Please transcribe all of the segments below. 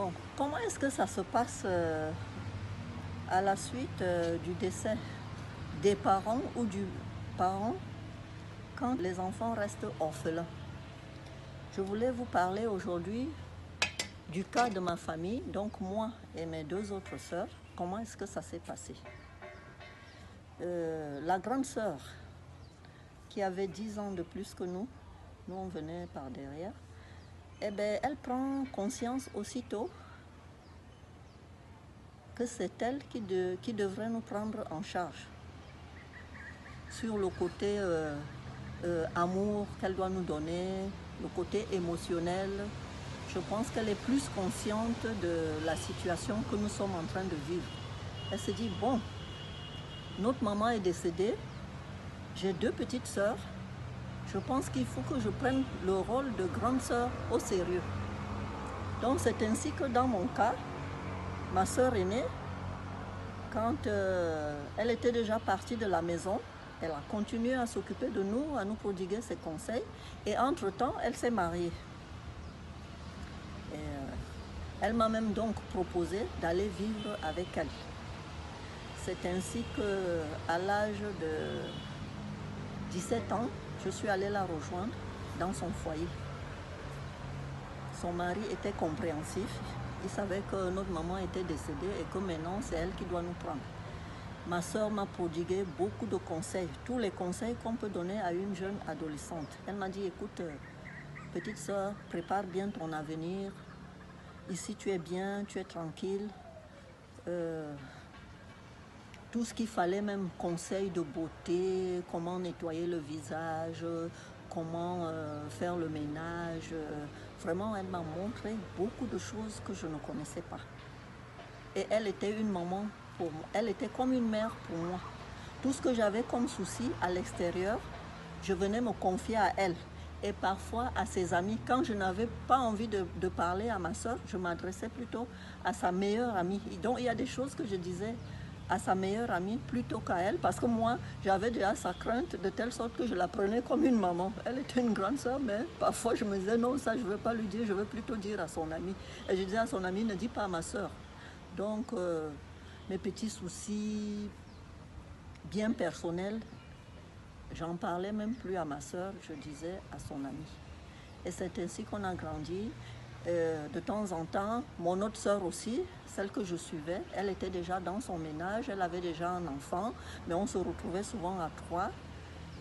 Donc, comment est-ce que ça se passe à la suite du décès des parents ou du parent quand les enfants restent orphelins? Je voulais vous parler aujourd'hui du cas de ma famille, donc moi et mes deux autres sœurs. Comment est-ce que ça s'est passé? La grande sœur, qui avait 10 ans de plus que nous on venait par derrière, eh bien, elle prend conscience aussitôt que c'est elle qui devrait nous prendre en charge sur le côté amour qu'elle doit nous donner, le côté émotionnel. Je pense qu'elle est plus consciente de la situation que nous sommes en train de vivre. Elle se dit, bon, notre maman est décédée, j'ai deux petites sœurs, je pense qu'il faut que je prenne le rôle de grande sœur au sérieux. Donc c'est ainsi que dans mon cas, ma sœur aînée, quand elle était déjà partie de la maison, elle a continué à s'occuper de nous, à nous prodiguer ses conseils. Et entre-temps, elle s'est mariée. Et, elle m'a même donc proposé d'aller vivre avec elle. C'est ainsi qu'à l'âge de 17 ans, je suis allée la rejoindre dans son foyer. Son mari était compréhensif. Il savait que notre maman était décédée et que maintenant, c'est elle qui doit nous prendre. Ma soeur m'a prodigué beaucoup de conseils, tous les conseils qu'on peut donner à une jeune adolescente. Elle m'a dit, écoute, petite soeur, prépare bien ton avenir. Ici, tu es bien, tu es tranquille. Tout ce qu'il fallait, même conseils de beauté, comment nettoyer le visage, comment faire le ménage. Vraiment, elle m'a montré beaucoup de choses que je ne connaissais pas. Et elle était une maman pour moi. Elle était comme une mère pour moi. Tout ce que j'avais comme souci à l'extérieur, je venais me confier à elle. Et parfois à ses amis. Quand je n'avais pas envie de parler à ma soeur, je m'adressais plutôt à sa meilleure amie. Et donc il y a des choses que je disais à sa meilleure amie plutôt qu'à elle, parce que moi, j'avais déjà sa crainte de telle sorte que je la prenais comme une maman. Elle était une grande sœur, mais parfois je me disais non, ça je ne veux pas lui dire, je veux plutôt dire à son amie. Et je disais à son amie, ne dis pas à ma soeur. Donc, mes petits soucis bien personnels, j'en parlais même plus à ma soeur, je disais à son amie. Et c'est ainsi qu'on a grandi. De temps en temps, mon autre sœur aussi, celle que je suivais, elle était déjà dans son ménage, elle avait déjà un enfant, mais on se retrouvait souvent à trois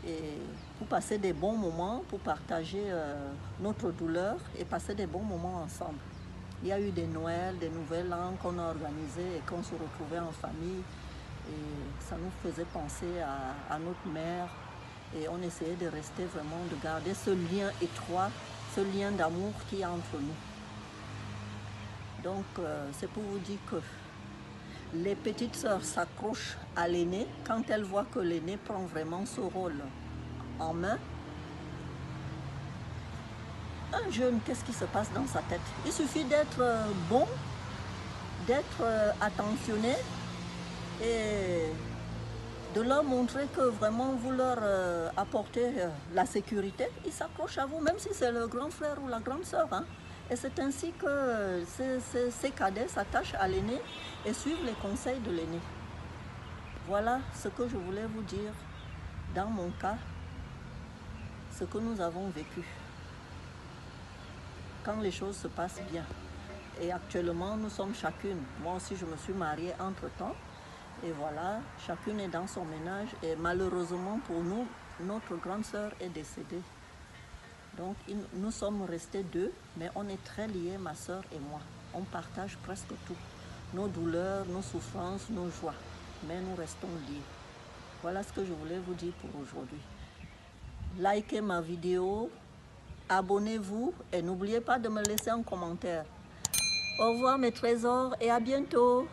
et pour passer des bons moments, pour partager notre douleur et passer des bons moments ensemble. Il y a eu des Noëls, des Nouvel An qu'on a organisés et qu'on se retrouvait en famille. Et ça nous faisait penser à notre mère. Et on essayait de rester vraiment, de garder ce lien étroit, ce lien d'amour qui est entre nous. Donc, c'est pour vous dire que les petites sœurs s'accrochent à l'aîné quand elles voient que l'aîné prend vraiment ce rôle en main. Un jeune, qu'est-ce qui se passe dans sa tête? Il suffit d'être bon, d'être attentionné et de leur montrer que vraiment vous leur apportez la sécurité. Ils s'accrochent à vous, même si c'est le grand frère ou la grande sœur. Hein. Et c'est ainsi que ces cadets s'attachent à l'aîné et suivent les conseils de l'aîné. Voilà ce que je voulais vous dire dans mon cas, ce que nous avons vécu. Quand les choses se passent bien. Et actuellement, nous sommes chacune. Moi aussi, je me suis mariée entre-temps. Et voilà, chacune est dans son ménage. Et malheureusement pour nous, notre grande sœur est décédée. Donc, nous sommes restés deux, mais on est très liés, ma sœur et moi. On partage presque tout. Nos douleurs, nos souffrances, nos joies. Mais nous restons liés. Voilà ce que je voulais vous dire pour aujourd'hui. Likez ma vidéo. Abonnez-vous et n'oubliez pas de me laisser un commentaire. Au revoir mes trésors et à bientôt.